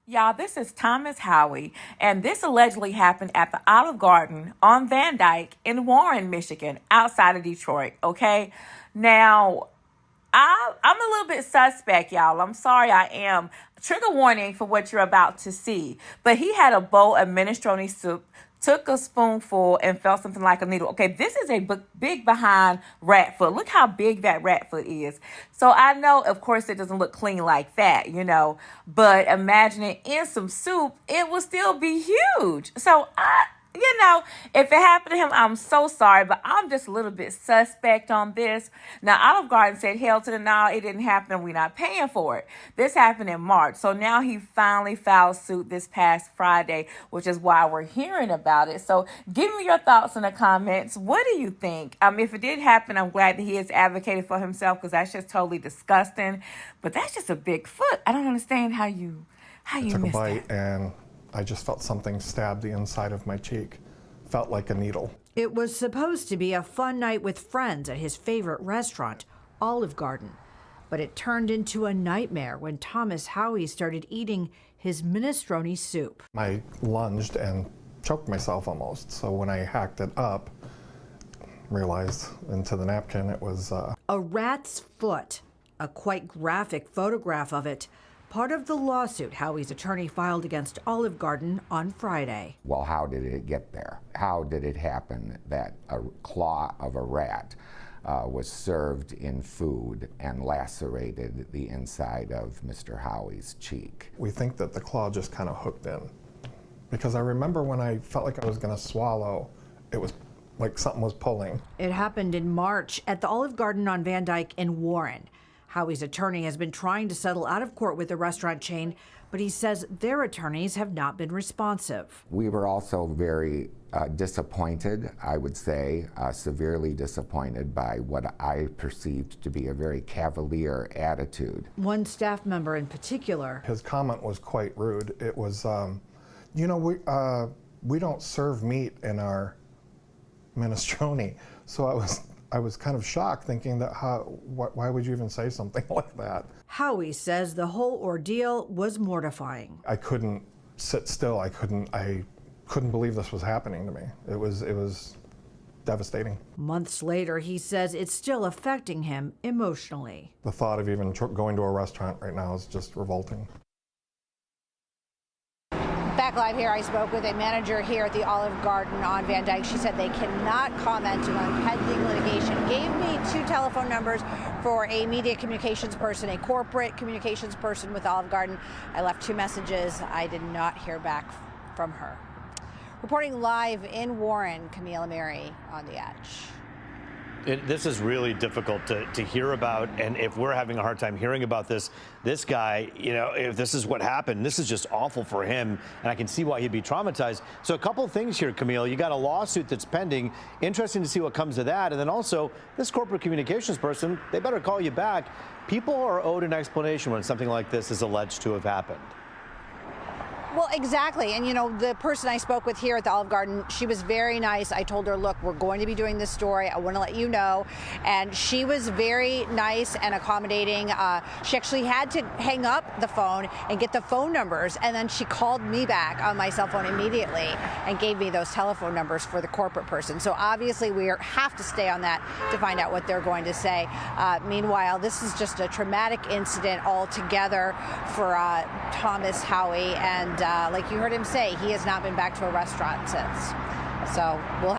Y'all, this is Thomas Howie, and this allegedly happened at the Olive Garden on Van Dyke in Warren, Michigan, outside of Detroit, okay? Now, I'm a little bit suspect, y'all. I'm sorry I am. Trigger warning for what you're about to see. But he had a bowl of minestrone soup, took a spoonful, and felt something like a needle. Okay, this is a big behind rat foot. Look how big that rat foot is. So I know, of course, it doesn't look clean like that, but imagine it in some soup, it will still be huge. So if it happened to him, I'm so sorry, but I'm just a little bit suspect on this. Now, Olive Garden said, hell to the no, it didn't happen and we're not paying for it. This happened in March. So now he finally filed suit this past Friday, which is why we're hearing about it. So give me your thoughts in the comments. What do you think? If it did happen, I'm glad that he has advocated for himself because that's just totally disgusting. But that's just a big foot. I don't understand how you took a missed bite that. and I just felt something stab the inside of my cheek. Felt like a needle. It was supposed to be a fun night with friends at his favorite restaurant, Olive Garden. But it turned into a nightmare when Thomas Howie started eating his minestrone soup. I lunged and choked myself almost. So when I hacked it up, realized into the napkin it was a rat's foot, a quite graphic photograph of it. Part of the lawsuit Howie's attorney filed against Olive Garden on Friday. Well, how did it get there? How did it happen that a claw of a rat was served in food and lacerated the inside of Mr. Howie's cheek? We think that the claw just kind of hooked in. Because I remember when I felt like I was going to swallow, it was like something was pulling. It happened in March at the Olive Garden on Van Dyke in Warren. Howie's attorney has been trying to settle out of court with the restaurant chain, but he says their attorneys have not been responsive. We were also very disappointed, I would say, severely disappointed by what I perceived to be a very cavalier attitude. One staff member in particular. His comment was quite rude. It was, we don't serve meat in our minestrone. So I was kind of shocked, thinking that why would you even say something like that? Howie says the whole ordeal was mortifying. I couldn't sit still. I couldn't believe this was happening to me. It was devastating. Months later, he says it's still affecting him emotionally. The thought of even going to a restaurant right now is just revolting. Back live here, I spoke with a manager here at the Olive Garden on Van Dyke. She said they cannot comment on pending litigation. Gave me 2 telephone numbers for a media communications person, a corporate communications person with Olive Garden. I left 2 messages. I did not hear back from her. Reporting live in Warren, Camille Amiri on The Edge. This is really difficult to hear about, and if we're having a hard time hearing about this guy, if this is what happened, this is just awful for him, and I can see why he'd be traumatized. So a couple of things here, Camille. You got a lawsuit that's pending. Interesting to see what comes of that. And then also, this corporate communications person, they better call you back. People are owed an explanation when something like this is alleged to have happened. Well, exactly. And, the person I spoke with here at the Olive Garden, she was very nice. I told her, look, we're going to be doing this story. I want to let you know. And she was very nice and accommodating. She actually had to hang up the phone and get the phone numbers. And then she called me back on my cell phone immediately and gave me those telephone numbers for the corporate person. So obviously we have to stay on that to find out what they're going to say. Meanwhile, this is just a traumatic incident altogether for Thomas Howie. And like you heard him say, he has not been back to a restaurant since. So we'll